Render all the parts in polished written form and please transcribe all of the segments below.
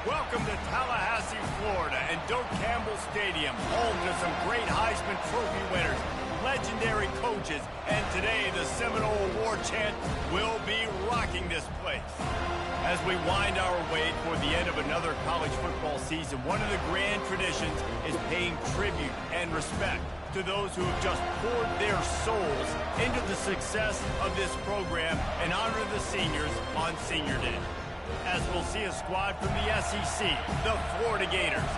Welcome to Tallahassee, Florida, and Doak Campbell Stadium, home to some great Heisman Trophy winners, legendary coaches, and today the Seminole Award chant will be rocking this place. As we wind our way toward the end of another college football season, one of the grand traditions is paying tribute and respect to those who have just poured their souls into the success of this program and honor the seniors on Senior Day. As we'll see a squad from the SEC, the Florida Gators,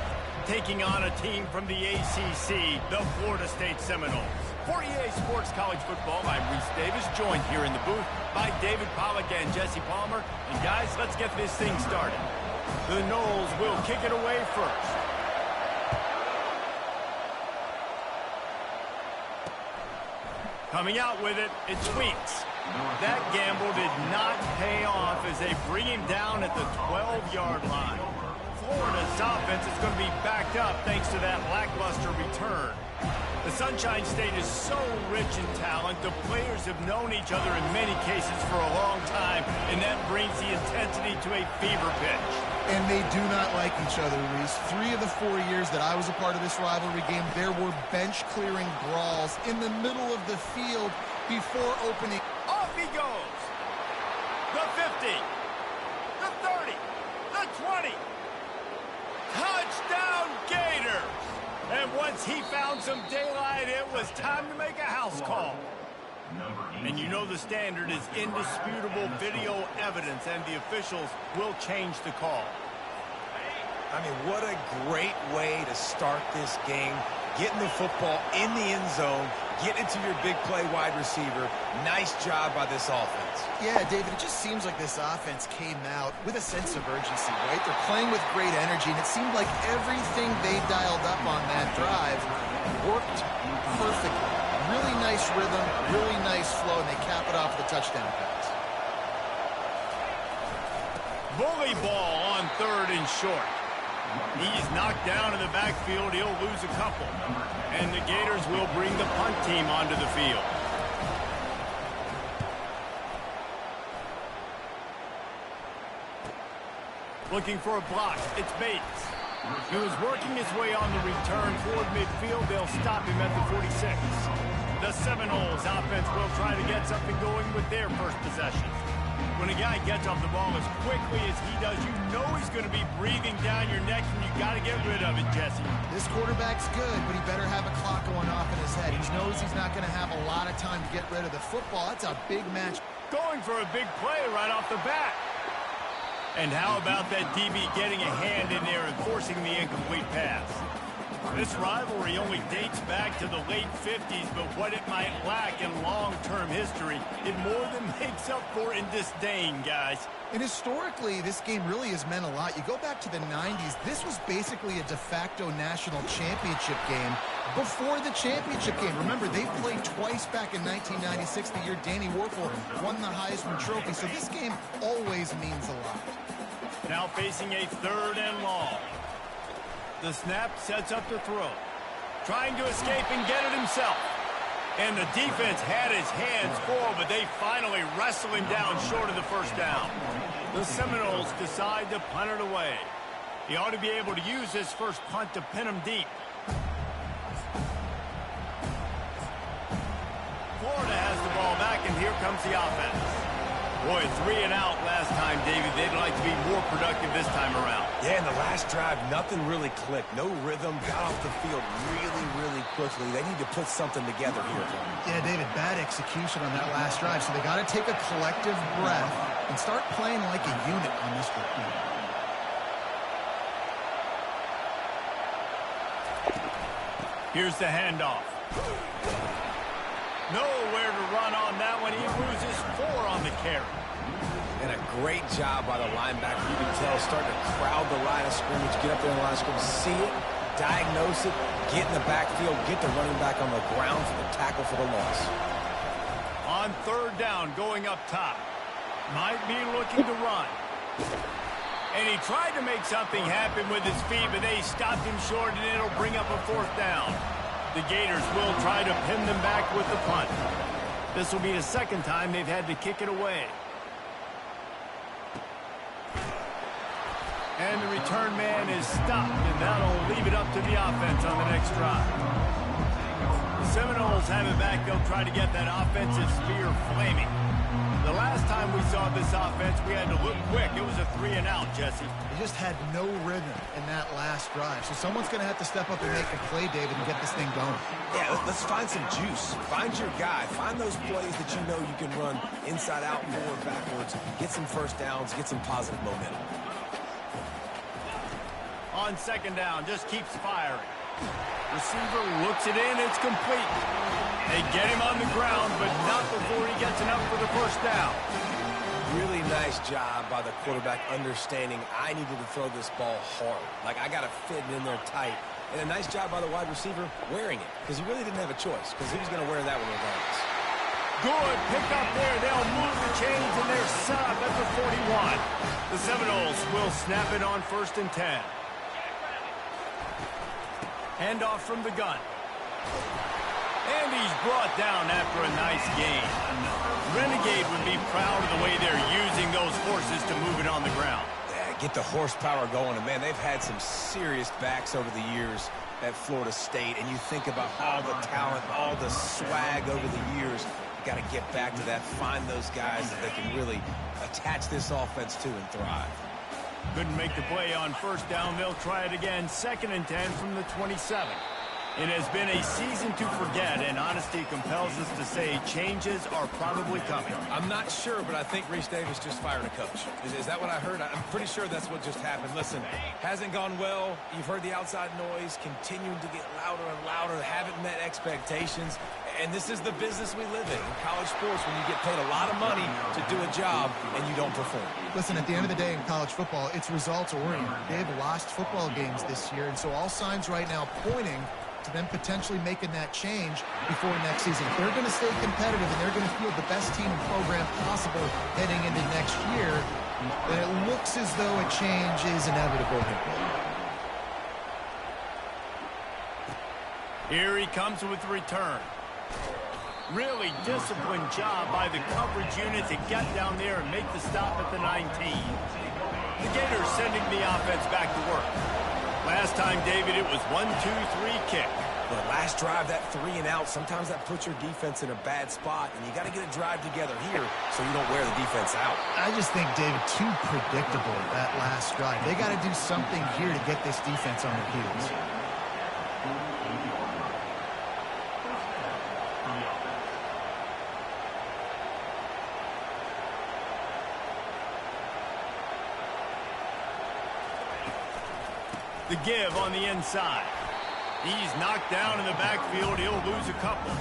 taking on a team from the ACC, the Florida State Seminoles. For EA Sports College Football, I'm Reese Davis, joined here in the booth by David Pollack and Jesse Palmer. And guys, let's get this thing started. The Noles will kick it away first. Coming out with it, it's Weeks. That gamble did not pay off as they bring him down at the 12-yard line. Florida's offense is going to be backed up thanks to that lackluster return. The Sunshine State is so rich in talent. The players have known each other in many cases for a long time, and that brings the intensity to a fever pitch. And they do not like each other, Reese. 3 of the 4 years that I was a part of this rivalry game, there were bench-clearing brawls in the middle of the field before opening. Off he goes. The 50. The 30. The 20. Touchdown Gators. And once he found some daylight, it was time to make a house call. And you know the standard is indisputable video evidence, and the officials will change the call. I mean, what a great way to start this game. Getting the football in the end zone, getting it to your big play wide receiver. Nice job by this offense. Yeah, David, it just seems like this offense came out with a sense of urgency, right? They're playing with great energy, and it seemed like everything they dialed up on that drive worked perfectly. Really nice rhythm, really nice flow, and they cap it off with a touchdown pass. Bully ball on 3rd and short. He's knocked down in the backfield. He'll lose a couple. And the Gators will bring the punt team onto the field. Looking for a block. It's Bates. He was working his way on the return toward midfield. They'll stop him at the 46. The Seminoles offense will try to get something going with their first possession. When a guy gets off the ball as quickly as he does, you know he's going to be breathing down your neck, and you got to get rid of it, Jesse. This quarterback's good, but he better have a clock going off in his head. He knows he's not going to have a lot of time to get rid of the football. That's a big match. Going for a big play right off the bat. And how about that DB getting a hand in there and forcing the incomplete pass? This rivalry only dates back to the late 50s, but what it might lack in long-term history, it more than makes up for in disdain, guys. And historically, this game really has meant a lot. You go back to the 90s, this was basically a de facto national championship game before the championship game. Remember, they played twice back in 1996, the year Danny Werfel won the Heisman Trophy. So this game always means a lot. Now facing a 3rd and long. The snap sets up the throw. Trying to escape and get it himself. And the defense had his hands full, but they finally wrestle him down short of the first down. The Seminoles decide to punt it away. He ought to be able to use this first punt to pin him deep. Florida has the ball back, and here comes the offense. Boy, 3 and out last time, David. They'd like to be more productive this time around. Yeah, in the last drive, nothing really clicked. No rhythm, got off the field really quickly. They need to put something together here. Yeah, David, bad execution on that last drive. So they got to take a collective breath and start playing like a unit on this one. Here's the handoff. Nowhere to run on that one. He loses 4 on the carry. And a great job by the linebacker. You can tell, starting to crowd the line of scrimmage, get up there in the line of scrimmage, see it, diagnose it, get in the backfield, get the running back on the ground for the tackle for the loss. On 3rd down, going up top. Might be looking to run. And he tried to make something happen with his feet, but they stopped him short, and it'll bring up a 4th down. The Gators will try to pin them back with the punt. This will be the 2nd time they've had to kick it away. And the return man is stopped, and that'll leave it up to the offense on the next drive. The Seminoles have it back. They'll try to get that offensive spear flaming. The last time we saw this offense, we had to look quick. It was a 3-and-out, Jesse. They just had no rhythm in that last drive. So someone's going to have to step up and make a play, David, and get this thing going. Yeah, let's find some juice. Find your guy. Find those plays that you know you can run inside out, forward, backwards. Get some first downs. Get some positive momentum. On second down, just keeps firing. Receiver looks it in, it's complete. They get him on the ground, but not before he gets enough for the first down. Really nice job by the quarterback understanding I needed to throw this ball hard. Like, I got to fit it in there tight. And a nice job by the wide receiver wearing it, because he really didn't have a choice, because he was going to wear that one regardless. Good pick up there. They'll move the chains, and they're set up at the 41. The Seminoles will snap it on 1st and 10. Handoff from the gun. And he's brought down after a nice gain. Renegade would be proud of the way they're using those horses to move it on the ground. Yeah, get the horsepower going. And, man, they've had some serious backs over the years at Florida State. And you think about all the talent, all the swag over the years. You got to get back to that. Find those guys that they can really attach this offense to and thrive. Couldn't make the play on 1st down. They'll try it again. 2nd and 10 from the 27. It has been a season to forget, and honesty compels us to say changes are probably coming. I'm not sure, but I think Reese Davis just fired a coach. Is that what I heard? I'm pretty sure that's what just happened. Listen, hasn't gone well. You've heard the outside noise continuing to get louder and louder. Haven't met expectations. And this is the business we live in college sports, when you get paid a lot of money to do a job and you don't perform. Listen, at the end of the day in college football, it's results-oriented. They've lost football games this year, and so all signs right now pointing to them potentially making that change before next season. If they're going to stay competitive and they're going to field the best team and program possible heading into next year, then it looks as though a change is inevitable. Here he comes with the return. Really disciplined job by the coverage unit to get down there and make the stop at the 19. The Gators sending the offense back to work. Last time, David, it was 1-2-3 kick. The last drive, that 3-and-out, sometimes that puts your defense in a bad spot, and you got to get a drive together here so you don't wear the defense out. I just think, David, too predictable that last drive. They got to do something here to get this defense on their heels. The give on the inside. He's knocked down in the backfield. He'll lose a couple.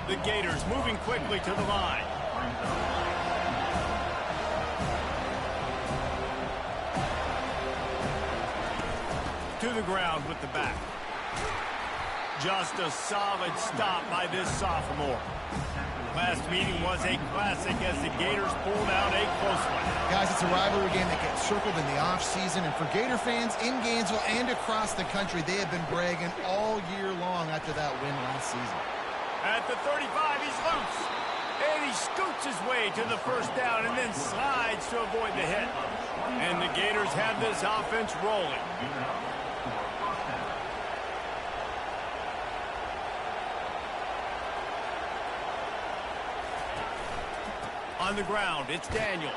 The Gators moving quickly to the line. To the ground with the back. Just a solid stop by this sophomore. Last meeting was a classic as the Gators pulled out a close one. Guys, it's a rivalry game that gets circled in the offseason, and for Gator fans in Gainesville and across the country, they have been bragging all year long after that win last season. At the 35, he's loose. And he scoots his way to the first down and then slides to avoid the hit. And the Gators have this offense rolling. On the ground, it's Daniels.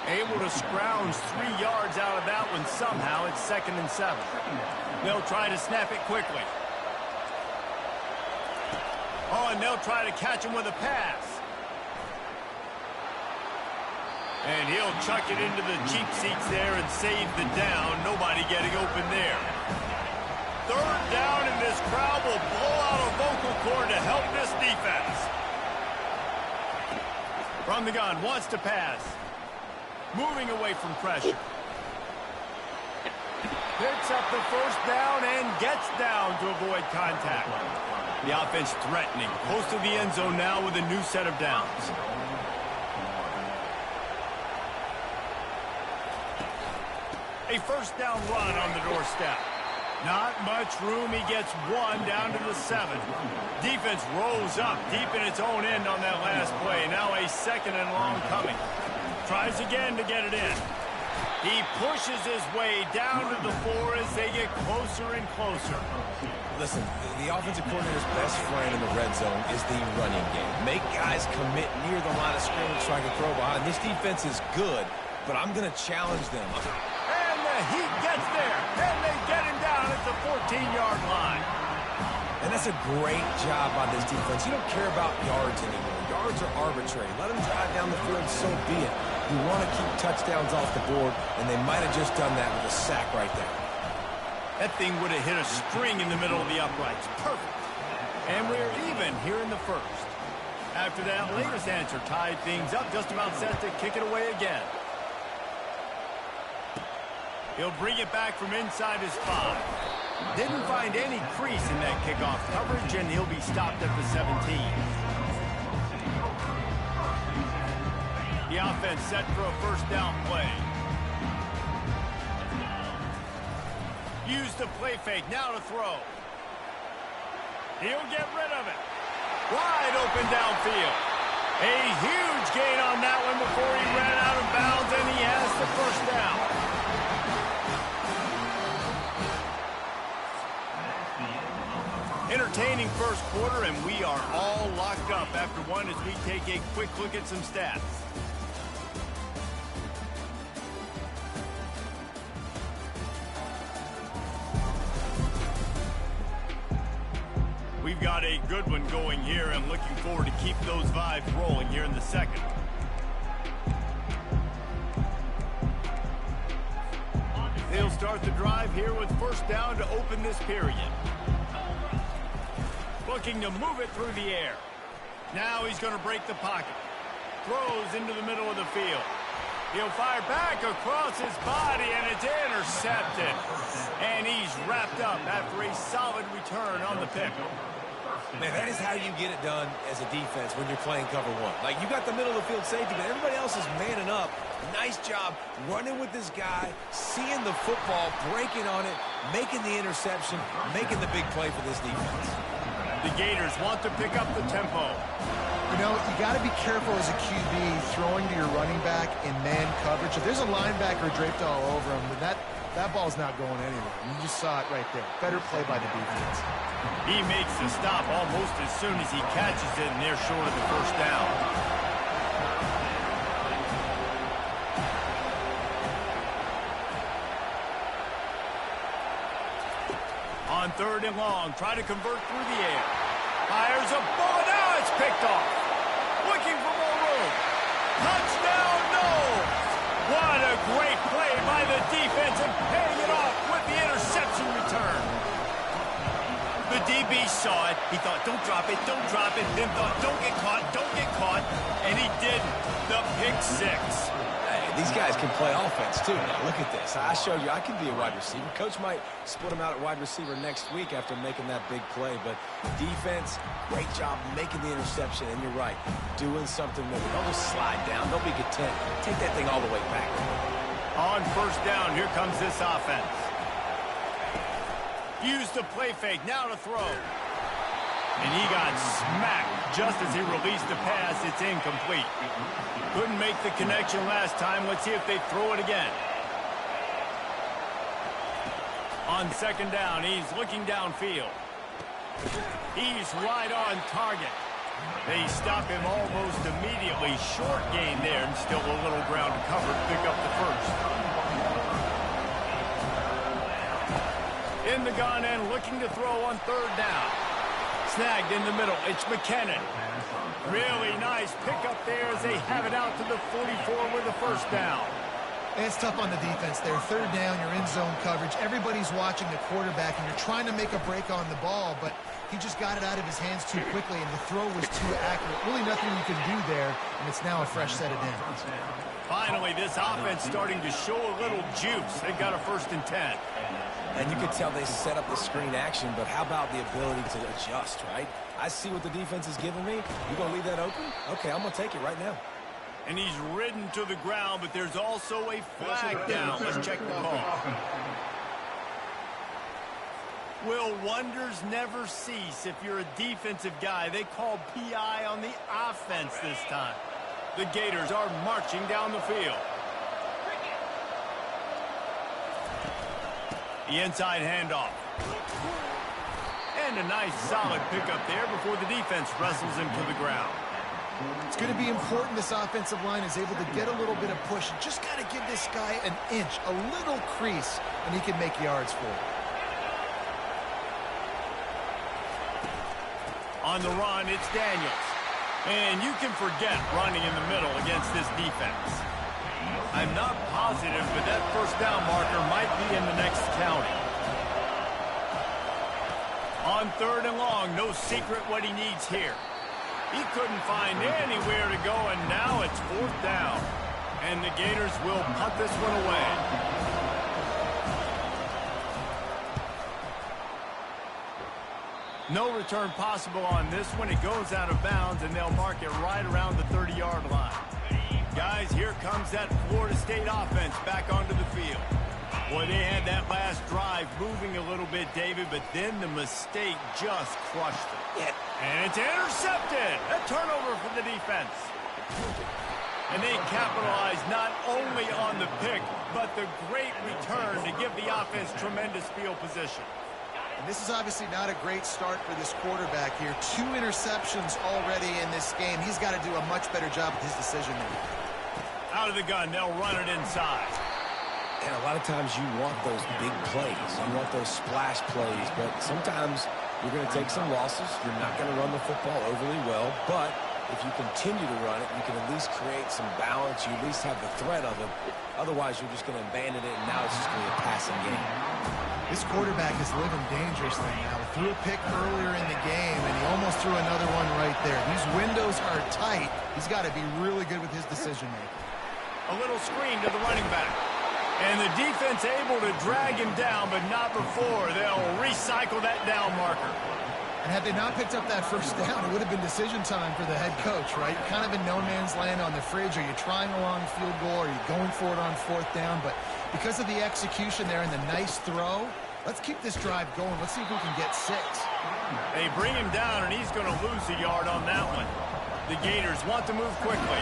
Able to scrounge 3 yards out of that one somehow. It's 2nd and 7. They'll try to snap it quickly. Oh, and they'll try to catch him with a pass. And he'll chuck it into the cheap seats there and save the down. Nobody getting open there. 3rd down, and this crowd will blow out a vocal cord to help this defense. From the gun, wants to pass. Moving away from pressure. Picks up the first down and gets down to avoid contact. The offense threatening. Close to the end zone now with a new set of downs. A first down run on the doorstep. Not much room. He gets 1 down to the 7. Defense rolls up deep in its own end on that last play. Now a 2nd and long coming. Tries again to get it in. He pushes his way down to the floor as they get closer and closer. Listen, the offensive coordinator's best friend in the red zone is the running game. Make guys commit near the line of scrimmage so I can throw behind. This defense is good, but I'm going to challenge them. And the Heat gets there, and they get him down at the 14-yard line. And that's a great job by this defense. You don't care about yards anymore. Yards are arbitrary. Let them drive down the field, so be it. You want to keep touchdowns off the board, and they might have just done that with a sack right there. That thing would have hit a string in the middle of the uprights. Perfect. And we're even here in the first. After that latest answer tied things up, just about set to kick it away again. He'll bring it back from inside his 5. Didn't find any crease in that kickoff coverage, and he'll be stopped at the 17. The offense set for a first down play. Use the play fake, now to throw. He'll get rid of it. Wide open downfield. A huge gain on that one before he ran out of bounds, and he has the first down. Entertaining first quarter, and we are all locked up after one as we take a quick look at some stats. We've got a good one going here, and looking forward to keep those vibes rolling here in the second. They'll start the drive here with first down to open this period. Looking to move it through the air. Now he's going to break the pocket. Throws into the middle of the field. He'll fire back across his body, and it's intercepted. And he's wrapped up after a solid return on the pick. Man, that is how you get it done as a defense when you're playing cover one. Like, you got the middle of the field safety, but everybody else is manning up. Nice job running with this guy, seeing the football, breaking on it, making the interception, making the big play for this defense. The Gators want to pick up the tempo. You know, you got to be careful as a QB throwing to your running back in man coverage. If there's a linebacker draped all over him, that ball's not going anywhere. You just saw it right there. Better play by the defense. He makes the stop almost as soon as he catches it, and they're short of the first down. On third and long, try to convert through the air. Fires a ball, now it's picked off. Looking for more room. Touchdown, no! What a great play by the defense, and paying it off with the interception return. The DB saw it. He thought, don't drop it, then thought, don't get caught, and he didn't. The pick six. Hey, these guys can play offense, too. Now, look at this. I showed you I can be a wide receiver. Coach might split him out at wide receiver next week after making that big play, but defense, great job making the interception, and you're right, doing something new. Don't just slide down. Don't be content. Take that thing all the way back. On first down, here comes this offense. Use the play fake, now to throw. And he got smacked just as he released the pass. It's incomplete. Couldn't make the connection last time. Let's see if they throw it again. On second down, he's looking downfield. He's right on target. They stop him almost immediately. Short gain there, and still a little ground to cover to pick up the first. In the gun and looking to throw on third down. Snagged in the middle. It's McKinnon. Really nice pickup there as they have it out to the 44 with the first down. And it's tough on the defense there. Third down, you're in zone coverage. Everybody's watching the quarterback, and you're trying to make a break on the ball, but he just got it out of his hands too quickly, and the throw was too accurate. Really nothing you can do there, and it's now a fresh set of downs. Finally, this offense starting to show a little juice. They've got a 1st and 10. And you could tell they set up the screen action, but how about the ability to adjust, right? I see what the defense is giving me. You going to leave that open? Okay, I'm going to take it right now. And he's ridden to the ground, but there's also a flag down. Let's check the call. Will wonders never cease if you're a defensive guy? They call PI on the offense this time. The Gators are marching down the field. The inside handoff. And a nice solid pickup there before the defense wrestles him to the ground. It's going to be important this offensive line is able to get a little bit of push. Just got to give this guy an inch, a little crease, and he can make yards for it. On the run, it's Daniels. And you can forget running in the middle against this defense. I'm not positive, but that first down marker might be in the next county. On 3rd and long, no secret what he needs here. He couldn't find anywhere to go, and now it's 4th down. And the Gators will punt this one away. No return possible on this one. It goes out of bounds, and they'll mark it right around the 30-yard line. Guys, here comes that Florida State offense back onto the field. Boy, they had that last drive moving a little bit, David, but then the mistake just crushed it. And it's intercepted. A turnover for the defense. And they capitalized not only on the pick, but the great return to give the offense tremendous field position. And this is obviously not a great start for this quarterback here. 2 interceptions already in this game. He's got to do a much better job with his decision-making. Out of the gun, they'll run it inside. And a lot of times you want those big plays. You want those splash plays, but sometimes you're going to take some losses. You're not going to run the football overly well, but if you continue to run it, you can at least create some balance. You at least have the threat of it. Otherwise, you're just going to abandon it, and now it's just going to be a passing game. This quarterback is living dangerously now. Threw a pick earlier in the game, and he almost threw another one right there. These windows are tight. He's got to be really good with his decision-making. A little screen to the running back. And the defense able to drag him down, but not before. They'll recycle that down marker. And had they not picked up that first down, it would have been decision time for the head coach, right? You're kind of in no man's land on the fridge. Are you trying a long field goal? Are you going for it on 4th down? But because of the execution there and the nice throw, let's keep this drive going. Let's see if we can get 6. They bring him down, and he's going to lose a yard on that one. The Gators want to move quickly.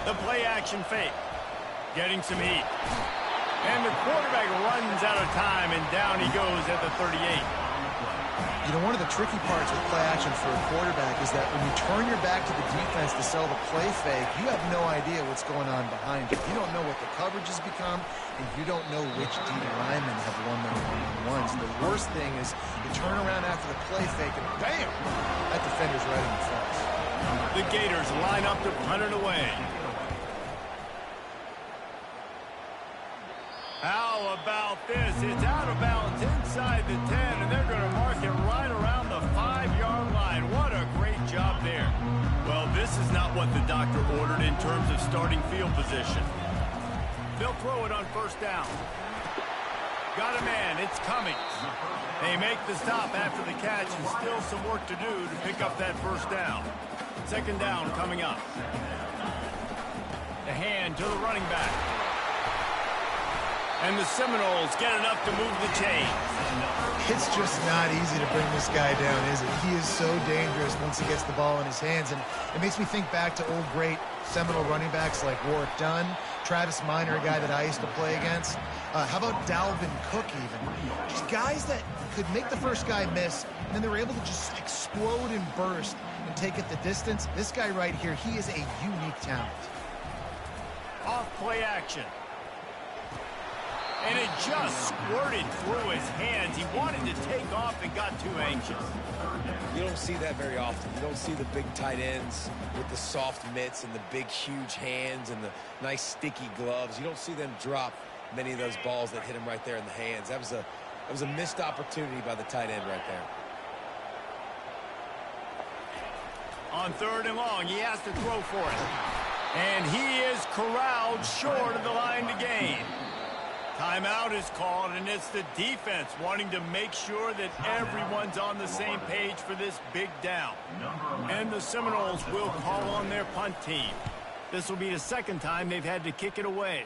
The play-action fake. Getting some heat. And the quarterback runs out of time, and down he goes at the 38. You know, one of the tricky parts with play action for a quarterback is that when you turn your back to the defense to sell the play fake, you have no idea what's going on behind you. You don't know what the coverage has become, and you don't know which D linemen have won their one-on-ones. The worst thing is you turn around after the play fake, and bam! That defender's right in the face. The Gators line up to punt it away. How about this? It's out of bounds inside the 10, and they're going to mark it right around the 5-yard line. What a great job there. Well, this is not what the doctor ordered in terms of starting field position. They'll throw it on 1st down. Got a man. It's Cummings. They make the stop after the catch, and still some work to do to pick up that 1st down. 2nd down coming up. The hand to the running back. And the Seminoles get enough to move the chains. It's just not easy to bring this guy down, is it? He is so dangerous once he gets the ball in his hands. And it makes me think back to old great Seminole running backs like Warwick Dunn, Travis Minor, a guy that I used to play against. How about Dalvin Cook even? Just guys that could make the first guy miss, and then they were able to just explode and burst and take it the distance. This guy right here, he is a unique talent. Off play action. And it just squirted through his hands. He wanted to take off and got too anxious. You don't see that very often. You don't see the big tight ends with the soft mitts and the big, huge hands and the nice, sticky gloves. You don't see them drop many of those balls that hit him right there in the hands. That was a missed opportunity by the tight end right there. On 3rd and long, he has to throw for it. And he is corralled short of the line to gain. Timeout is called, and it's the defense wanting to make sure that everyone's on the same page for this big down. And the Seminoles will call on their punt team. This will be the 2nd time they've had to kick it away.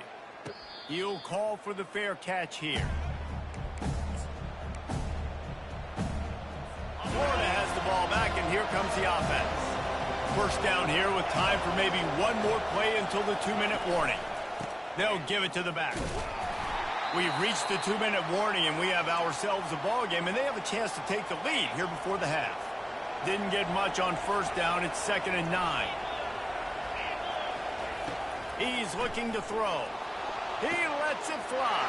He'll call for the fair catch here. Florida has the ball back, and here comes the offense. 1st down here with time for maybe one more play until the 2-minute warning. They'll give it to the back. We've reached the 2-minute warning, and we have ourselves a ball game, and they have a chance to take the lead here before the half. Didn't get much on first down. It's 2nd and 9. He's looking to throw. He lets it fly.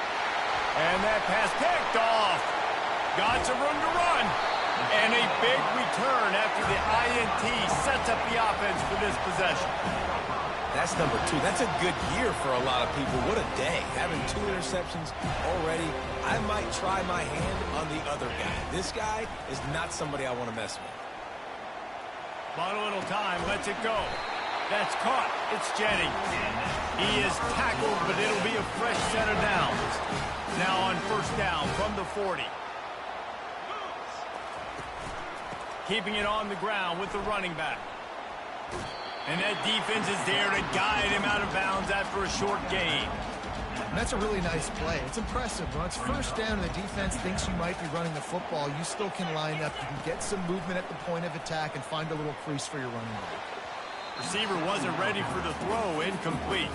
And that pass picked off. Got some room to run. And a big return after the INT sets up the offense for this possession. That's number 2. That's a good year for a lot of people. What a day. Having 2 interceptions already. I might try my hand on the other guy. This guy is not somebody I want to mess with. Bought a little time. Lets it go. That's caught. It's Jennings. He is tackled, but it'll be a fresh set of downs. Now on first down from the 40. Keeping it on the ground with the running back. And that defense is there to guide him out of bounds after a short gain. That's a really nice play. It's impressive. When it's first down and the defense thinks you might be running the football, you still can line up. You can get some movement at the point of attack and find a little crease for your running back. Receiver wasn't ready for the throw. Incomplete.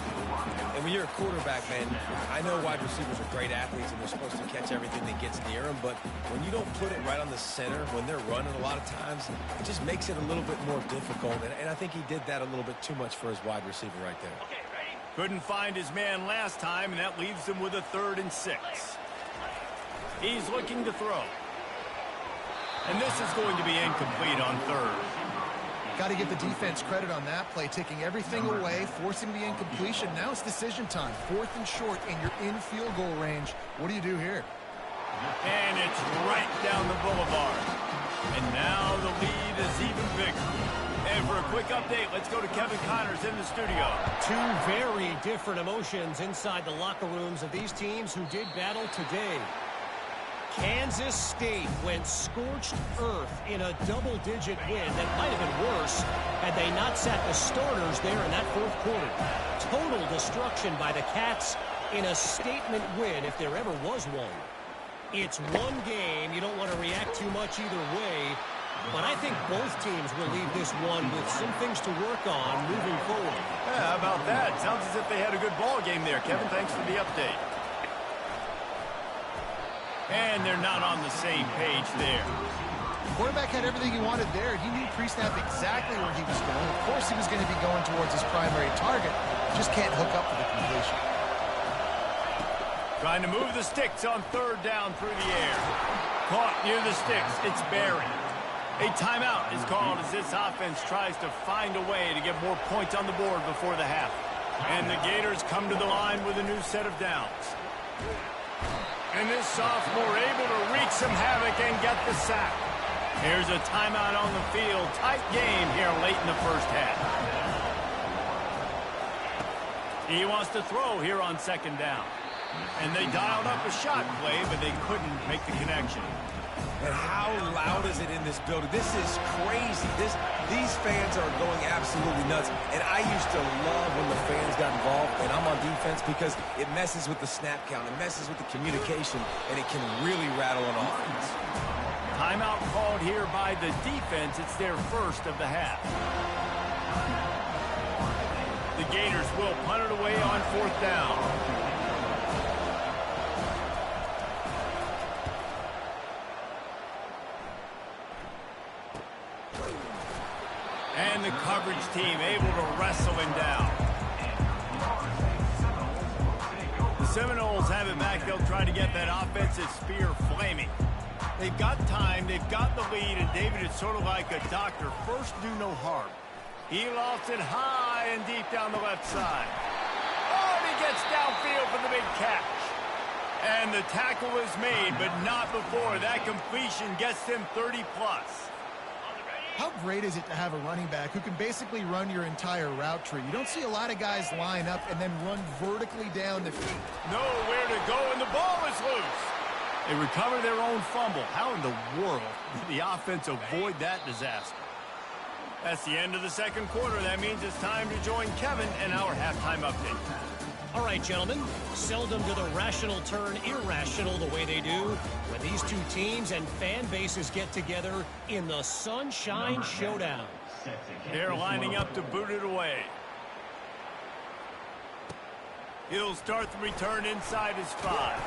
And when you're a quarterback, man, I know wide receivers are great athletes and they're supposed to catch everything that gets near them, but when you don't put it right on the center, when they're running a lot of times, it just makes it a little bit more difficult. And I think he did that a little bit too much for his wide receiver right there. Couldn't find his man last time, and that leaves him with a 3rd and 6. He's looking to throw. And this is going to be incomplete on 3rd. Got to give the defense credit on that play, taking everything away, forcing the incompletion. Now it's decision time. 4th and short, and you're in field goal range. What do you do here? And it's right down the boulevard. And now the lead is even bigger. And for a quick update, let's go to Kevin Connors in the studio. 2 very different emotions inside the locker rooms of these teams who did battle today. Kansas State went scorched earth in a double-digit win that might have been worse had they not sat the starters there in that 4th quarter. Total destruction by the Cats in a statement win if there ever was one. It's one game. You don't want to react too much either way, but I think both teams will leave this one with some things to work on moving forward. Yeah, how about that? Sounds as if they had a good ball game there. Kevin, thanks for the update. And they're not on the same page there. The quarterback had everything he wanted there. He knew pre-snap exactly where he was going. Of course he was going to be going towards his primary target. Just can't hook up for the completion. Trying to move the sticks on 3rd down through the air. Caught near the sticks. It's Barry. A timeout is called as this offense tries to find a way to get more points on the board before the half. And the Gators come to the line with a new set of downs. And this sophomore able to wreak some havoc and get the sack. Here's a timeout on the field. Tight game here late in the first half. He wants to throw here on 2nd down. And they dialed up a shot play, but they couldn't make the connection. And how loud is it in this building? This is crazy. These fans are going absolutely nuts. And I used to love when the fans got involved, and I'm on defense because it messes with the snap count. It messes with the communication, and it can really rattle an offense. Timeout called here by the defense. It's their 1st of the half. The Gators will punt it away on 4th down. And the coverage team able to wrestle him down. The Seminoles have it back. They'll try to get that offensive spear flaming. They've got time. They've got the lead. And David is sort of like a doctor. First, do no harm. He lofts it high and deep down the left side. Oh, and he gets downfield for the big catch. And the tackle is made, but not before. That completion gets them 30-plus. How great is it to have a running back who can basically run your entire route tree? You don't see a lot of guys line up and then run vertically down the field. Nowhere to go, and the ball is loose. They recover their own fumble. How in the world did the offense avoid that disaster? That's the end of the 2nd quarter. That means it's time to join Kevin and our halftime update. All right, gentlemen, seldom do the rational turn irrational the way they do when these two teams and fan bases get together in the Sunshine Showdown. They're lining up to boot it away. He'll start the return inside his 5.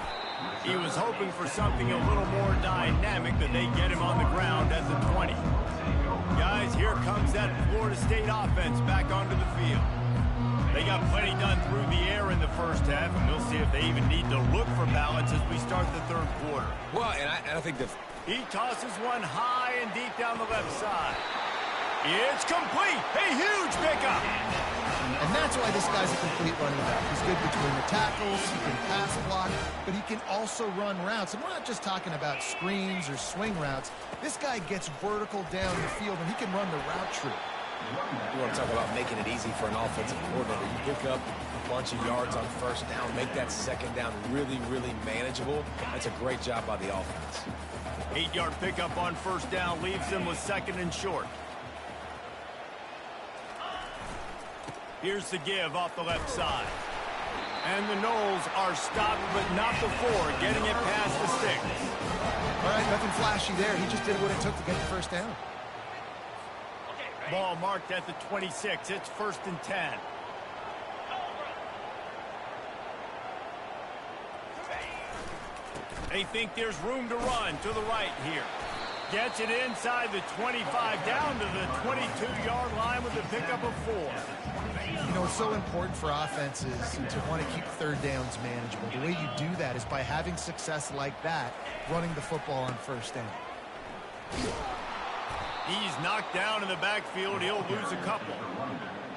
He was hoping for something a little more dynamic, but they get him on the ground at the 20. Guys, here comes that Florida State offense back onto the field. They got plenty done through the air in the first half, and we'll see if they even need to look for balance as we start the third quarter. Well, and I think the... He tosses one high and deep down the left side. It's complete. A huge pickup. And that's why this guy's a complete running back. He's good between the tackles, he can pass block, but he can also run routes. And we're not just talking about screens or swing routes. This guy gets vertical down the field, and he can run the route tree. You want to talk about making it easy for an offensive coordinator. You pick up a bunch of yards on first down, make that second down really, really manageable. That's a great job by the offense. 8-yard pickup on first down leaves them with second and short. Here's the give off the left side. And the Noles are stopped, but not before getting it past the sticks. All right, nothing flashy there. He just did what it took to get the first down. Ball marked at the 26. It's 1st and 10. They think there's room to run to the right here. Gets it inside the 25, down to the 22-yard line with a pickup of 4. You know, it's so important for offenses to want to keep third downs manageable. The way you do that is by having success like that, running the football on first down. He's knocked down in the backfield. He'll lose a couple.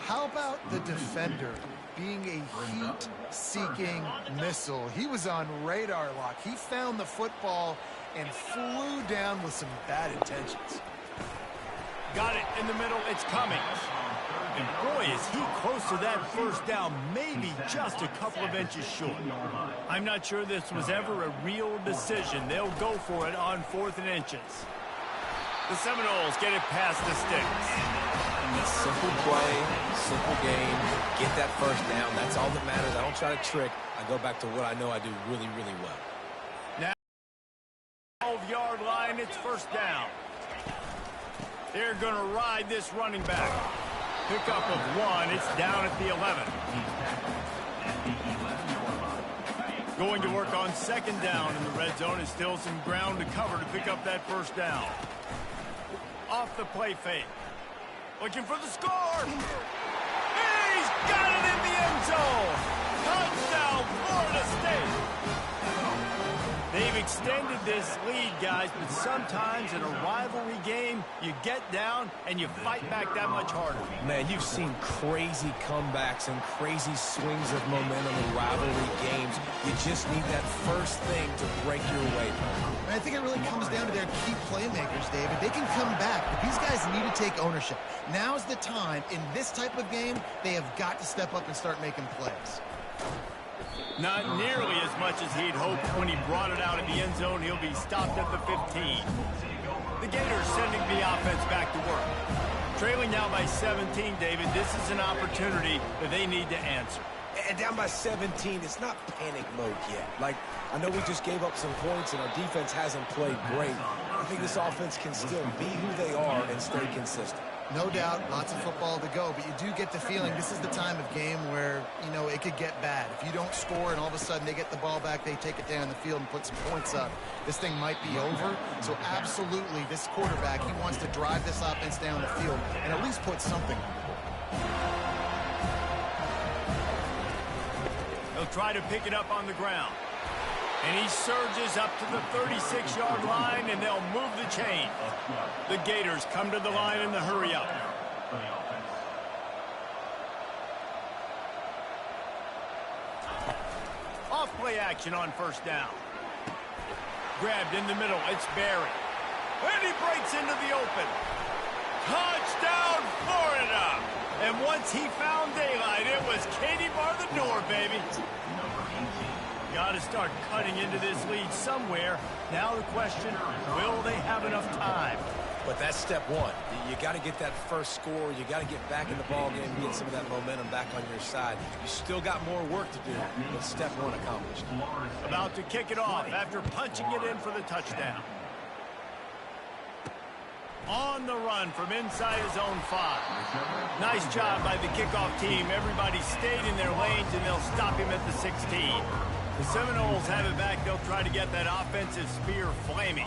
How about the defender being a heat-seeking missile? He was on radar lock. He found the football and flew down with some bad intentions. Got it in the middle. It's coming. And boy, is he close to that first down, maybe just a couple of inches short. I'm not sure this was ever a real decision. They'll go for it on 4th and inches. The Seminoles get it past the sticks. Simple play, simple game. Get that first down. That's all that matters. I don't try to trick. I go back to what I know I do really, really well. Now, 12-yard line, it's 1st down. They're going to ride this running back. Pickup of 1. It's down at the 11. Going to work on 2nd down in the red zone. Is still some ground to cover to pick up that first down. Off the play fake. Looking for the score. He's got it in the end zone. Touchdown, Florida State. They've extended this lead, guys, but sometimes in a rivalry game, you get down and you fight back that much harder. Man, you've seen crazy comebacks and crazy swings of momentum in rivalry games. You just need that first thing to break your way. And I think it really comes down to their key playmakers, David. They can come back, but these guys need to take ownership. Now's the time. In this type of game, they have got to step up and start making plays. Not nearly as much as he'd hoped when he brought it out of the end zone. He'll be stopped at the 15. The Gators sending the offense back to work. Trailing now by 17, David. This is an opportunity that they need to answer. And down by 17, it's not panic mode yet. Like, I know we just gave up some points and our defense hasn't played great. I think this offense can still be who they are and stay consistent. No doubt, lots of football to go, but you do get the feeling this is the time of game where, you know, it could get bad. If you don't score and all of a sudden they get the ball back, they take it down the field and put some points up, this thing might be over. So absolutely, this quarterback, he wants to drive this offense down the field and at least put something on the board. He'll try to pick it up on the ground. And he surges up to the 36-yard line, and they'll move the chain. The Gators come to the line in the hurry-up. Off-play action on 1st down. Grabbed in the middle. It's Barry. And he breaks into the open. Touchdown, Florida! And once he found daylight, it was Katie bar the door, baby. Got to start cutting into this lead somewhere. Now the question, will they have enough time? But that's step one. You got to get that first score. You got to get back in the ball game and get some of that momentum back on your side. You still got more work to do, but step one accomplished. About to kick it off after punching it in for the touchdown. On the run from inside his own 5. Nice job by the kickoff team. Everybody stayed in their lanes, and they'll stop him at the 16. The Seminoles have it back. They'll try to get that offensive spear flaming.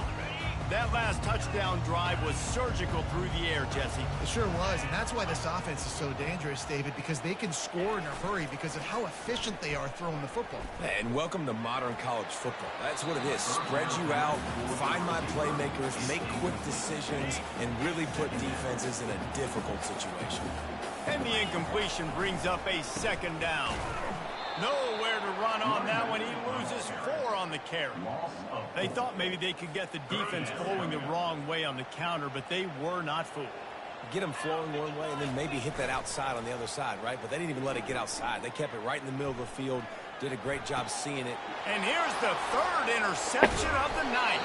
That last touchdown drive was surgical through the air, Jesse. It sure was, and that's why this offense is so dangerous, David, because they can score in a hurry because of how efficient they are throwing the football. And welcome to modern college football. That's what it is. Spread you out, find my playmakers, make quick decisions, and really put defenses in a difficult situation. And the incompletion brings up a second down. Nowhere to run on that one. He loses 4 on the carry. They thought maybe they could get the defense flowing the wrong way on the counter, but they were not fooled. Get them flowing one way and then maybe hit that outside on the other side, right? But they didn't even let it get outside. They kept it right in the middle of the field. Did a great job seeing it. And here's the 3rd interception of the night.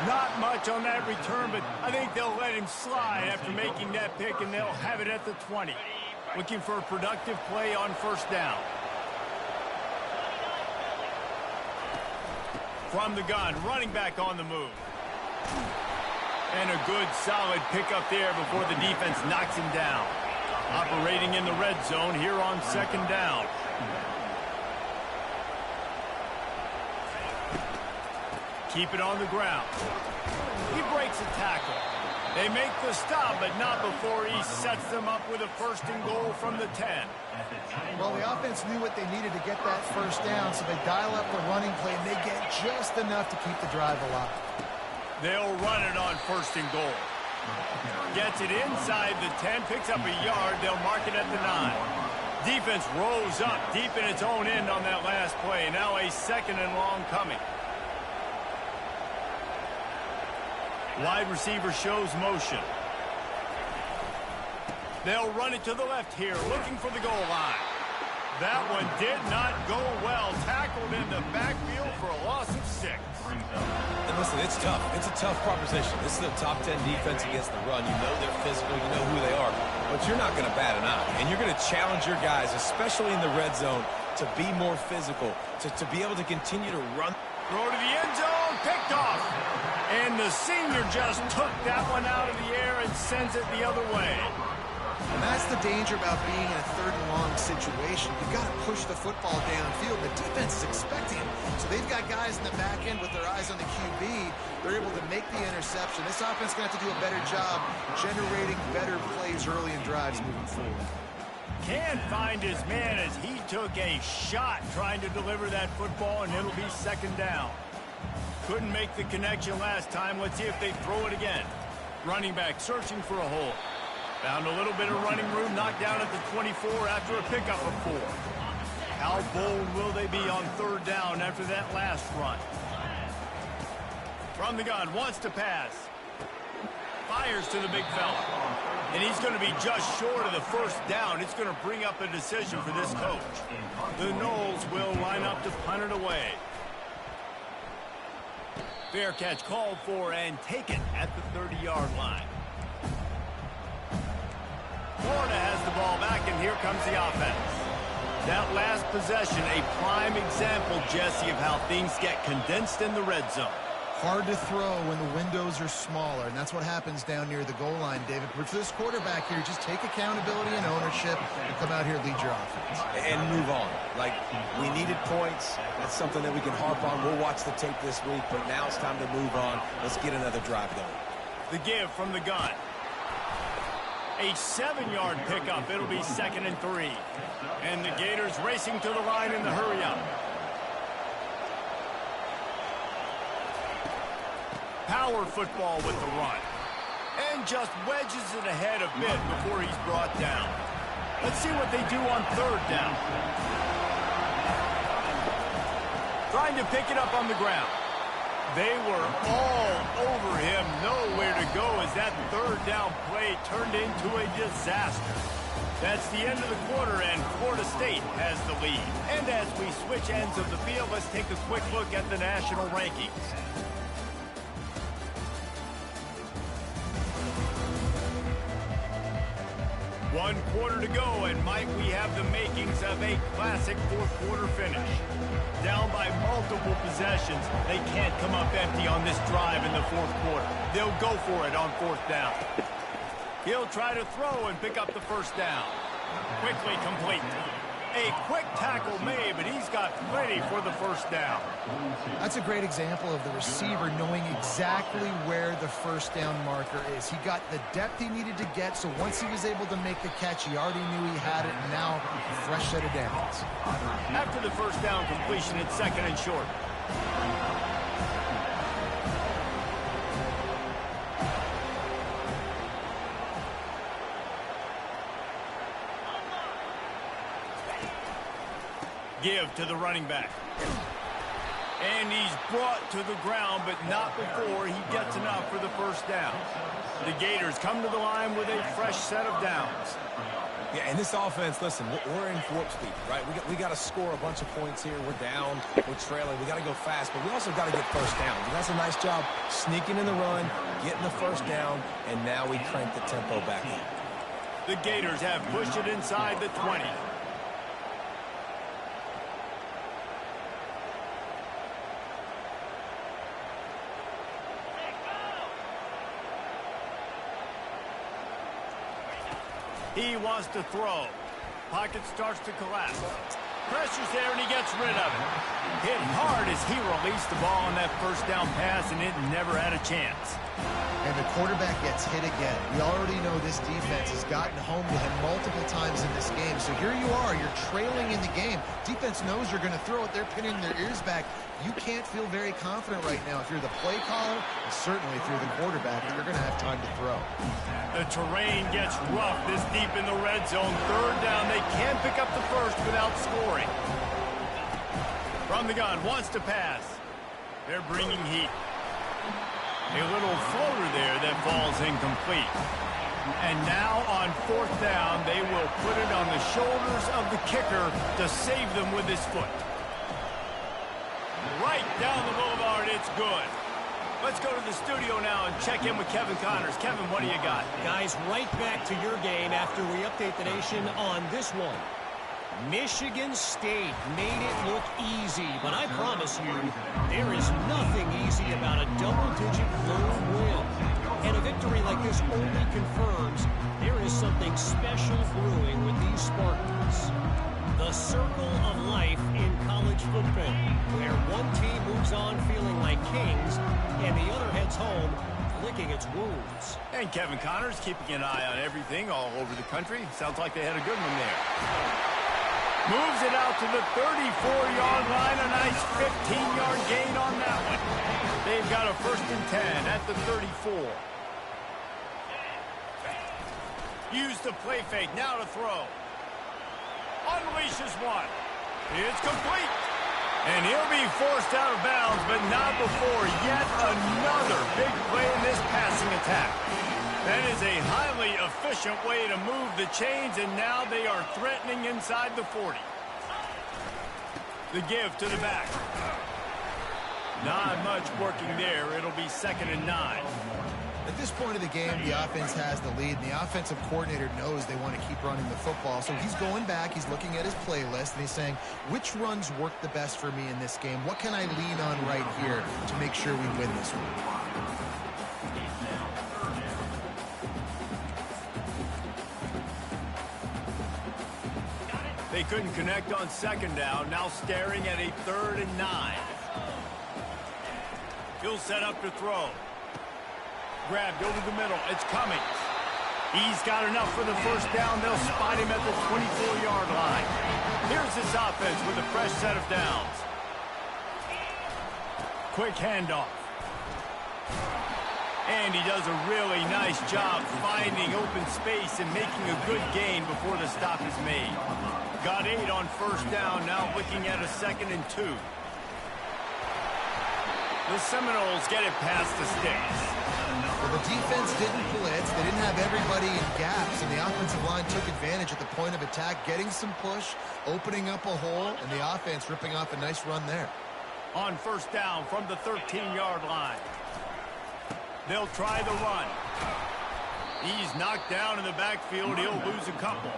Not much on that return, but I think they'll let him slide after making that pick, and they'll have it at the 20. Looking for a productive play on first down. From the gun, running back on the move. And a good, solid pickup there before the defense knocks him down. Operating in the red zone here on second down. Keep it on the ground. He breaks a tackle. They make the stop, but not before he sets them up with a 1st and goal from the 10. Well, the offense knew what they needed to get that first down, so they dial up the running play, and they get just enough to keep the drive alive. They'll run it on 1st and goal. Gets it inside the 10, picks up a yard. They'll mark it at the 9. Defense rolls up deep in its own end on that last play. Now a 2nd and long coming. Wide receiver shows motion. They'll run it to the left here, looking for the goal line. That one did not go well. Tackled in the backfield for a loss of 6. And listen, it's tough. It's a tough proposition. This is a top 10 defense against the run. You know they're physical. You know who they are. But you're not going to bat an eye. And you're going to challenge your guys, especially in the red zone, to be more physical, to be able to continue to run. Throw to the end zone, picked off. And the senior just took that one out of the air and sends it the other way. And that's the danger about being in a 3rd and long situation. You've got to push the football downfield. The defense is expecting it. So they've got guys in the back end with their eyes on the QB. They're able to make the interception. This offense is going to have to do a better job generating better plays early in drives moving forward. Can't find his man as he took a shot trying to deliver that football, and it'll be 2nd down. Couldn't make the connection last time. Let's see if they throw it again. Running back searching for a hole. Found a little bit of running room, knocked down at the 24 after a pickup of 4. How bold will they be on 3rd down after that last run? From the gun, wants to pass. Fires to the big fella. And he's going to be just short of the 1st down. It's going to bring up a decision for this coach. The Noles will line up to punt it away. Fair catch called for and taken at the 30-yard line. Florida has the ball back, and here comes the offense. That last possession, a prime example, Jesse, of how things get condensed in the red zone. Hard to throw when the windows are smaller, and that's what happens down near the goal line, David. But for this quarterback here, just take accountability and ownership and come out here and lead your offense. And move on. Like, we needed points. That's something that we can harp on. We'll watch the tape this week, but now it's time to move on. Let's get another drive going. The give from the gun. A 7-yard pickup. It'll be 2nd and 3. And the Gators racing to the line in the hurry-up. Power football with the run. And just wedges it ahead a bit before he's brought down. Let's see what they do on 3rd down. Trying to pick it up on the ground. They were all over him. Nowhere to go as that 3rd down play turned into a disaster. That's the end of the quarter, and Florida State has the lead. And as we switch ends of the field, let's take a quick look at the national rankings. One quarter to go, and might we have the makings of a classic 4th quarter finish. Down by multiple possessions, they can't come up empty on this drive in the 4th quarter. They'll go for it on 4th down. He'll try to throw and pick up the 1st down. Quickly complete. A quick tackle made, but he's got plenty for the first down. That's a great example of the receiver knowing exactly where the first down marker is. He got the depth he needed to get, so once he was able to make the catch, he already knew he had it, and now a fresh set of downs. After the first down completion, it's second and short. Give to the running back. And he's brought to the ground, but not before he gets enough for the first down. The Gators come to the line with a fresh set of downs. Yeah, and this offense, listen, we're in warp speed, right? We got to score a bunch of points here. We're down, we're trailing. We got to go fast, but we also got to get first downs. And that's a nice job sneaking in the run, getting the first down, and now we crank the tempo back up. The Gators have pushed it inside the 20. He wants to throw. Pocket starts to collapse. Pressure's there, and he gets rid of it. Hit hard as he released the ball on that first down pass, and it never had a chance. And the quarterback gets hit again. We already know this defense has gotten home to him multiple times in this game. So here you are, you're trailing in the game. Defense knows you're going to throw it. They're pinning their ears back. You can't feel very confident right now if you're the play caller, and certainly if you're the quarterback, that you're going to have time to throw. The terrain gets rough this deep in the red zone. Third down, they can pick up the first without scoring. From the gun, wants to pass. They're bringing heat. A little floater there that falls incomplete. And now on fourth down, they will put it on the shoulders of the kicker to save them with his foot. Right down the boulevard, it's good. Let's go to the studio now and check in with Kevin Connors. Kevin, what do you got? Guys, right back to your game after we update the nation on this one. Michigan State made it look easy, but I promise you, there is nothing easy about a double-digit lone win. And a victory like this only confirms there is something special brewing with these Spartans. The circle of life in college football, where one team moves on feeling like kings, and the other heads home licking its wounds. And Kevin Connors keeping an eye on everything all over the country. Sounds like they had a good one there. Moves it out to the 34-yard line. A nice 15-yard gain on that one. They've got a 1st and 10 at the 34. Use the play fake. Now to throw. Unleashes one. It's complete. And he'll be forced out of bounds, but not before yet another big play in this passing attack. That is a highly efficient way to move the chains, and now they are threatening inside the 40. The give to the back. Not much working there. It'll be 2nd and 9. At this point of the game, the offense has the lead, and the offensive coordinator knows they want to keep running the football. So he's going back, he's looking at his playlist, and he's saying, which runs work the best for me in this game? What can I lean on right here to make sure we win this one? They couldn't connect on 2nd down, now staring at a 3rd and 9. He'll set up to throw. Grabbed over the middle. It's Cummings. He's got enough for the first down. They'll spot him at the 24-yard line. Here's this offense with a fresh set of downs. Quick handoff. And he does a really nice job finding open space and making a good gain before the stop is made. Got 8 on first down, now looking at a 2nd and 2. The Seminoles get it past the sticks. Well, the defense didn't blitz. They didn't have everybody in gaps, and the offensive line took advantage at the point of attack, getting some push, opening up a hole, and the offense ripping off a nice run there. On first down from the 13-yard line. They'll try the run. He's knocked down in the backfield. He'll lose a couple.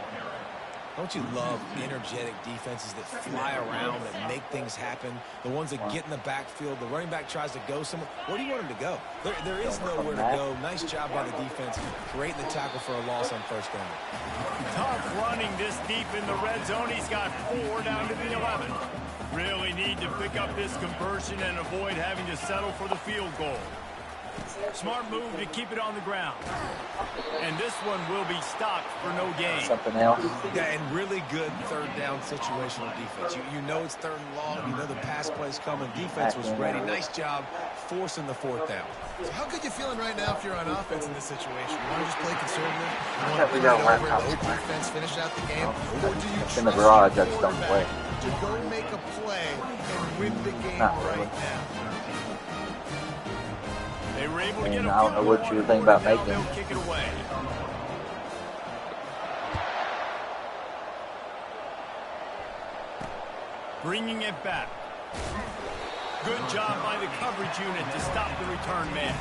Don't you love energetic defenses that fly around, that make things happen? The ones that get in the backfield, the running back tries to go somewhere. Where do you want him to go? There is nowhere to go. Nice job by the defense, creating the tackle for a loss on first down. Tough running this deep in the red zone. He's got 4 down to the 11. Really need to pick up this conversion and avoid having to settle for the field goal. Smart move to keep it on the ground. And this one will be stopped for no gain. Something else. Yeah, and really good third down situational defense. You know it's third and long. You know the pass play's coming. Defense was ready. Nice job forcing the 4th down. So how good you feeling right now if you're on offense in this situation? You want to just play conservative? You want to We play got it one over, top let line. defense finish out the game? Or do you It's trust in the garage, your I just don't quarterback play. to go make a play and win the game Not really. right now? They were able to And get a I don't know field what goal you on think the about board, and making. now they'll kick it away. Bringing it back. Good job by the coverage unit to stop the return man.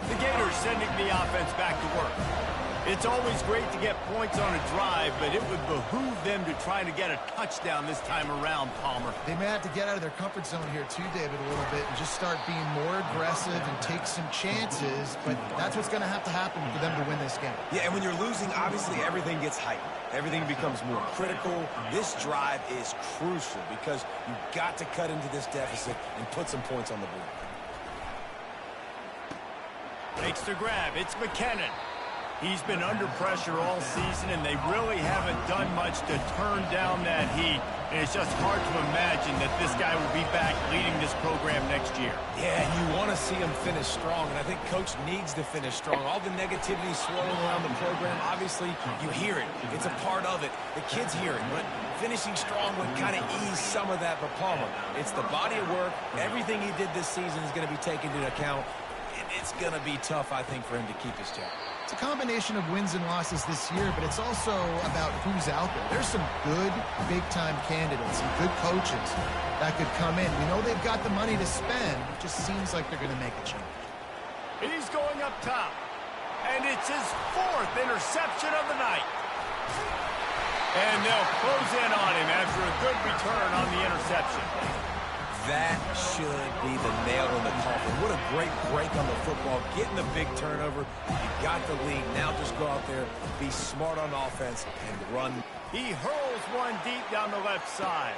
The Gators sending the offense back to work. It's always great to get points on a drive, but it would behoove them to try to get a touchdown this time around, Palmer. They may have to get out of their comfort zone here too, David, a little bit and just start being more aggressive and take some chances, but that's what's going to have to happen for them to win this game. Yeah, and when you're losing, obviously everything gets heightened. Everything becomes more critical. This drive is crucial because you've got to cut into this deficit and put some points on the board. Makes the grab. It's McKinnon. He's been under pressure all season, and they really haven't done much to turn down that heat. And it's just hard to imagine that this guy will be back leading this program next year. Yeah, you want to see him finish strong, and I think Coach needs to finish strong. All the negativity swirling around the program, obviously, you hear it. It's a part of it. The kids hear it, but finishing strong would kind of ease some of that for Palmer. It's the body of work. Everything he did this season is going to be taken into account. It's going to be tough, I think, for him to keep his job. It's a combination of wins and losses this year, but it's also about who's out there. There's some good big-time candidates, some good coaches that could come in. We know they've got the money to spend. It just seems like they're going to make a change. He's going up top, and it's his 4th interception of the night. And they'll close in on him after a good return on the interception. That should be the nail in the coffin. What a great break on the football. Getting the big turnover. You got the lead. Now just go out there, be smart on offense, and run. He hurls one deep down the left side.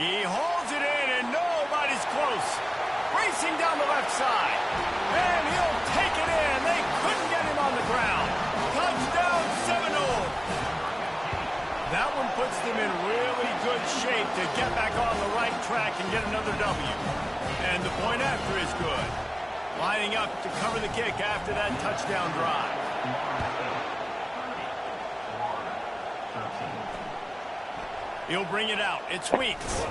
He hauls it in, and nobody's close. Racing down the left side. And he'll take it in. They couldn't get him on the ground. Touchdown Seminole. That one puts them in really good shape to get back on the right track and get another W. And the point after is good. Lining up to cover the kick after that touchdown drive. He'll bring it out. It's Weeks.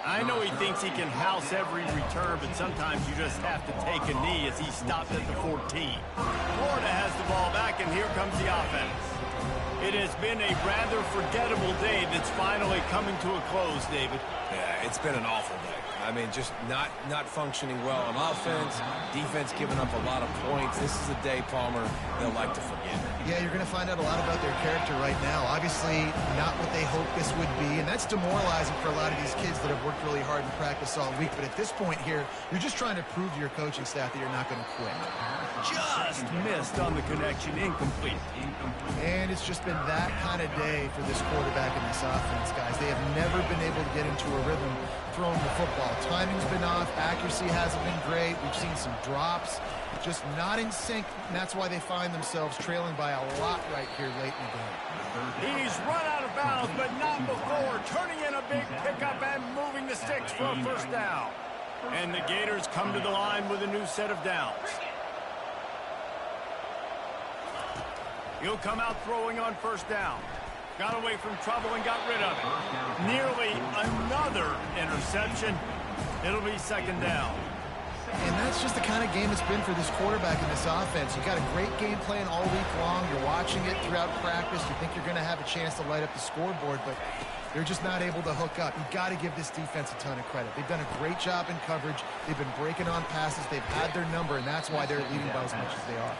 I know he thinks he can house every return, but sometimes you just have to take a knee as he stopped at the 14. Florida has the ball back, and here comes the offense. It has been a rather forgettable day that's finally coming to a close, David. Yeah, it's been an awful day. I mean, just not functioning well on offense, defense giving up a lot of points. This is a day, Palmer, they'll like to forget. Yeah, you're going to find out a lot about their character right now. Obviously, not what they hoped this would be, and that's demoralizing for a lot of these kids that have worked really hard in practice all week. But at this point here, you're just trying to prove to your coaching staff that you're not going to quit. Just missed on the connection. Incomplete. And it's just been that kind of day for this quarterback and this offense, guys. They have never been able to get into a rhythm throwing the football. Timing's been off. Accuracy hasn't been great. We've seen some drops. Just not in sync, and that's why they find themselves trailing by a lot right here late in the game. He's run out of bounds, but not before. Turning in a big pickup and moving the sticks for a first down. And the Gators come to the line with a new set of downs. He'll come out throwing on first down. Got away from trouble and got rid of it. Nearly another interception. It'll be second down. And that's just the kind of game it's been for this quarterback and this offense. You got a great game plan all week long. You're watching it throughout practice. You think you're going to have a chance to light up the scoreboard, but They're just not able to hook up. You've got to give this defense a ton of credit. They've done a great job in coverage. They've been breaking on passes. They've had their number, and that's why they're leading by as much as they are.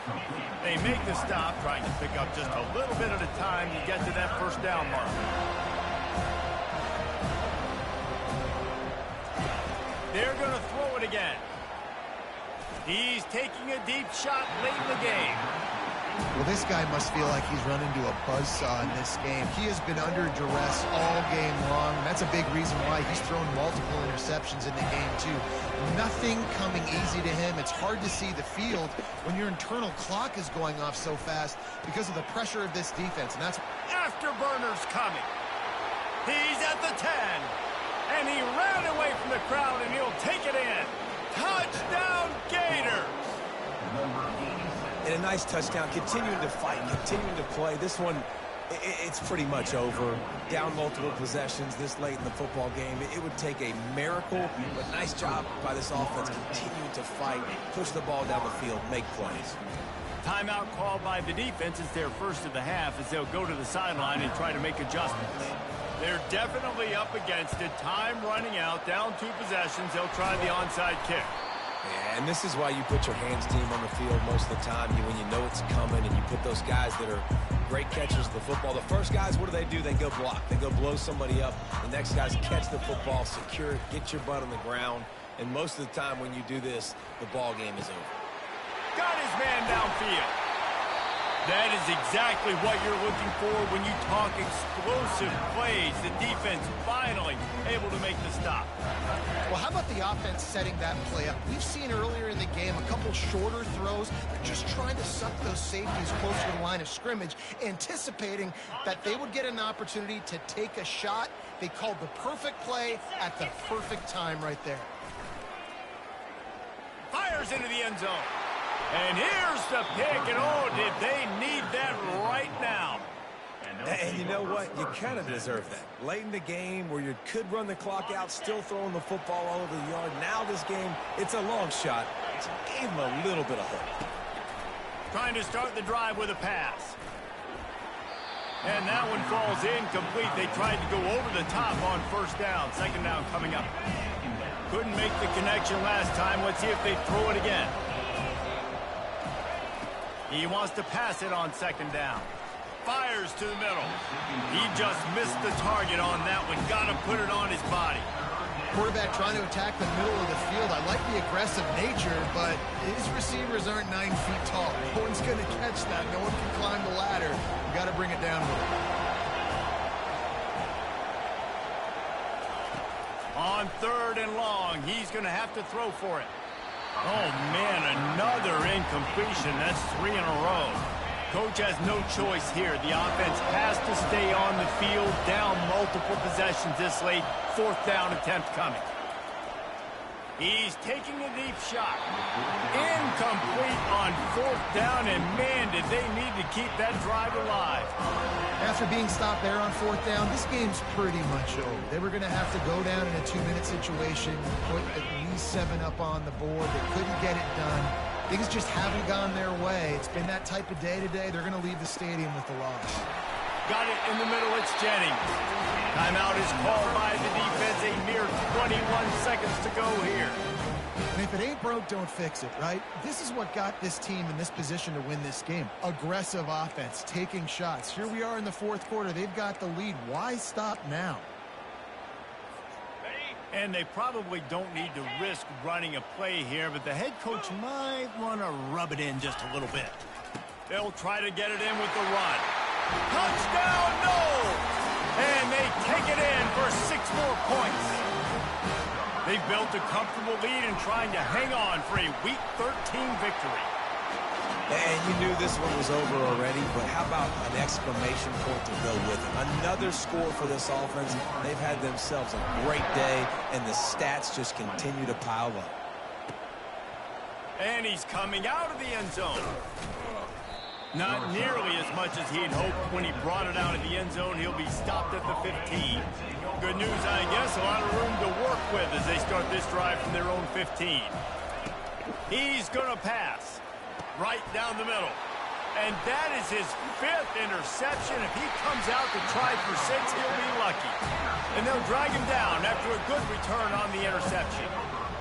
They make the stop, trying to pick up just a little bit at a time to get to that first down mark. They're going to throw it again. He's taking a deep shot late in the game. Well, this guy must feel like he's run into a buzzsaw in this game. He has been under duress all game long, and that's a big reason why he's thrown multiple interceptions in the game, too. Nothing coming easy to him. It's hard to see the field when your internal clock is going off so fast because of the pressure of this defense, and that's... Afterburner's coming. He's at the 10, and he ran away from the crowd, and he'll take it in. Touchdown, Gators! And a nice touchdown, continuing to fight, continuing to play. This one, it's pretty much over. Down multiple possessions this late in the football game. It would take a miracle, but nice job by this offense continuing to fight, push the ball down the field, make plays. Timeout called by the defense. It's their first of the half as they'll go to the sideline and try to make adjustments. They're definitely up against it. Time running out, down 2 possessions. They'll try the onside kick. Yeah, and this is why you put your hands team on the field most of the time. When you know it's coming and you put those guys that are great catchers of the football. The first guys, what do? They go block. They go blow somebody up. The next guys catch the football, secure it, get your butt on the ground. And most of the time when you do this, the ball game is over. Got his man downfield. That is exactly what you're looking for when you talk explosive plays. The defense finally able to make the stop. Well, how about the offense setting that play up? We've seen earlier in the game a couple shorter throws. They're just trying to suck those safeties closer to the line of scrimmage, anticipating that they would get an opportunity to take a shot. They called the perfect play at the perfect time right there. Fires into the end zone. And here's the pick, and oh, did they need that right now. And you know what? You kind of deserve that. Late in the game where you could run the clock out, still throwing the football all over the yard. Now this game, it's a long shot. It gave him a little bit of hope. Trying to start the drive with a pass. And that one falls incomplete. They tried to go over the top on first down. Second down coming up. Couldn't make the connection last time. Let's see if they throw it again. He wants to pass it on second down. Fires to the middle. He just missed the target on that one. Got to put it on his body. Quarterback trying to attack the middle of the field. I like the aggressive nature, but his receivers aren't 9 feet tall. No one's going to catch that. No one can climb the ladder. You got to bring it down with him. On 3rd and long, he's going to have to throw for it. Oh, man, another incompletion. That's 3 in a row. Coach has no choice here. The offense has to stay on the field, down multiple possessions this late. 4th down attempt coming. He's taking a deep shot. Incomplete on 4th down, and man, did they need to keep that drive alive. After being stopped there on 4th down, this game's pretty much over. They were going to have to go down in a 2-minute situation, put at least 7 up on the board. They couldn't get it done. Things just haven't gone their way. It's been that type of day today. They're going to leave the stadium with the loss. Got it in the middle. It's Jennings. Timeout is called by the defense. A mere 21 seconds to go here. And if it ain't broke, don't fix it, right? This is what got this team in this position to win this game. Aggressive offense, taking shots. Here we are in the 4th quarter. They've got the lead. Why stop now? And they probably don't need to risk running a play here, but the head coach might want to rub it in just a little bit. They'll try to get it in with the run. Touchdown, no! And they take it in for 6 more points. They've built a comfortable lead and trying to hang on for a Week 13 victory. And you knew this one was over already, but how about an exclamation point to go with it? Another score for this offense. They've had themselves a great day, and the stats just continue to pile up. And he's coming out of the end zone. Not nearly as much as he'd hoped when he brought it out of the end zone. He'll be stopped at the 15. Good news, I guess, a lot of room to work with as they start this drive from their own 15. He's going to pass. Right down the middle. And that is his 5th interception. If he comes out to try for 6, he'll be lucky. And they'll drag him down after a good return on the interception.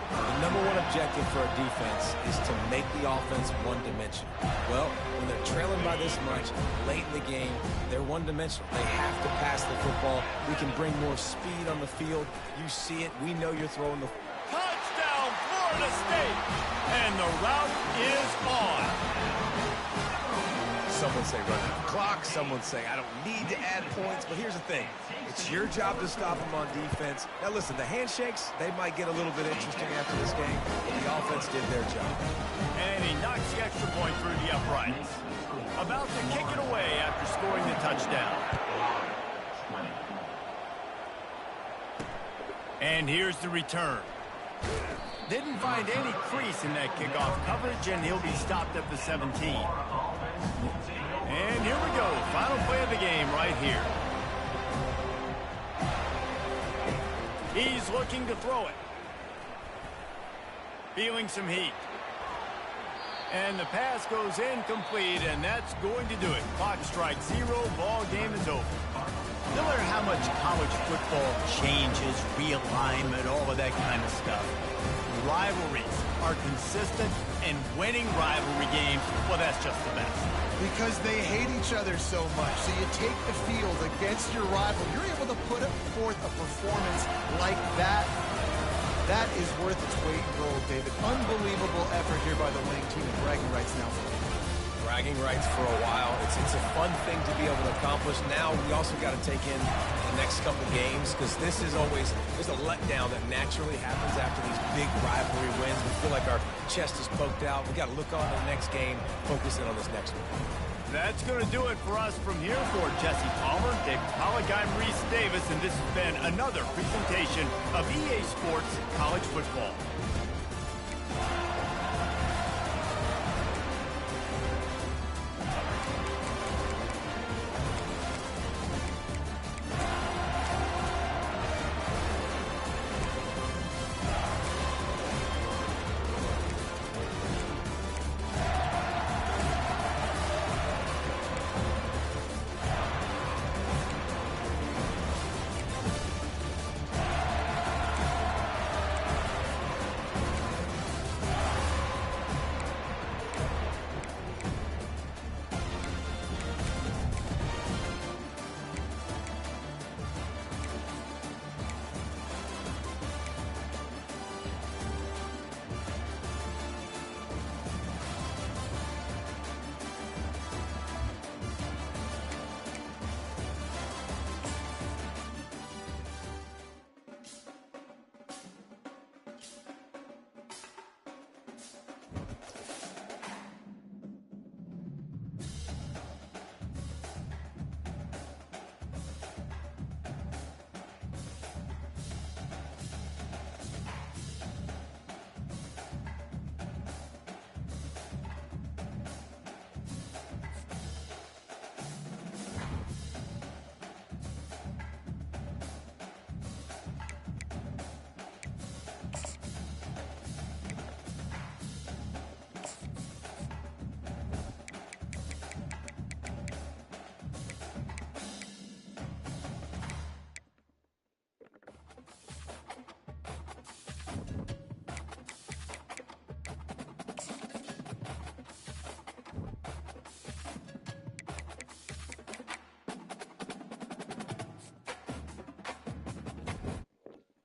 The #1 objective for a defense is to make the offense one-dimensional. Well, when they're trailing by this much late in the game, they're one-dimensional. They have to pass the football. We can bring more speed on the field. You see it. We know you're throwing the... Touchdown, Florida State! And the route is on. Someone say run out the clock. Someone say I don't need to add points. But here's the thing. It's your job to stop them on defense. Now, listen, the handshakes, they might get a little bit interesting after this game, but the offense did their job. And he knocks the extra point through the uprights. About to kick it away after scoring the touchdown. And here's the return. Didn't find any crease in that kickoff coverage, and he'll be stopped at the 17. And here we go. Final play of the game right here. He's looking to throw it. Feeling some heat. And the pass goes incomplete, and that's going to do it. Clock strikes 0. Ball game is over. No matter how much college football changes, realignment, all of that kind of stuff, rivalries are consistent, and winning rivalry games, well, that's just the best. Because they hate each other so much. So you take the field against your rival. You're able to put forth a performance like that. That is worth its weight in gold, David. Unbelievable effort here by the winning team, and bragging rights now for them. Bragging rights for a while. It's a fun thing to be able to accomplish. Now we also got to take in the next couple games, because this is always, there's a letdown that naturally happens after these big rivalry wins. We feel like our chest is poked out. We got to look on to the next game, focus in on this next one. That's going to do it for us from here. For Jesse Palmer, Dick Pollock, I'm Reese Davis, and this has been another presentation of EA Sports College Football.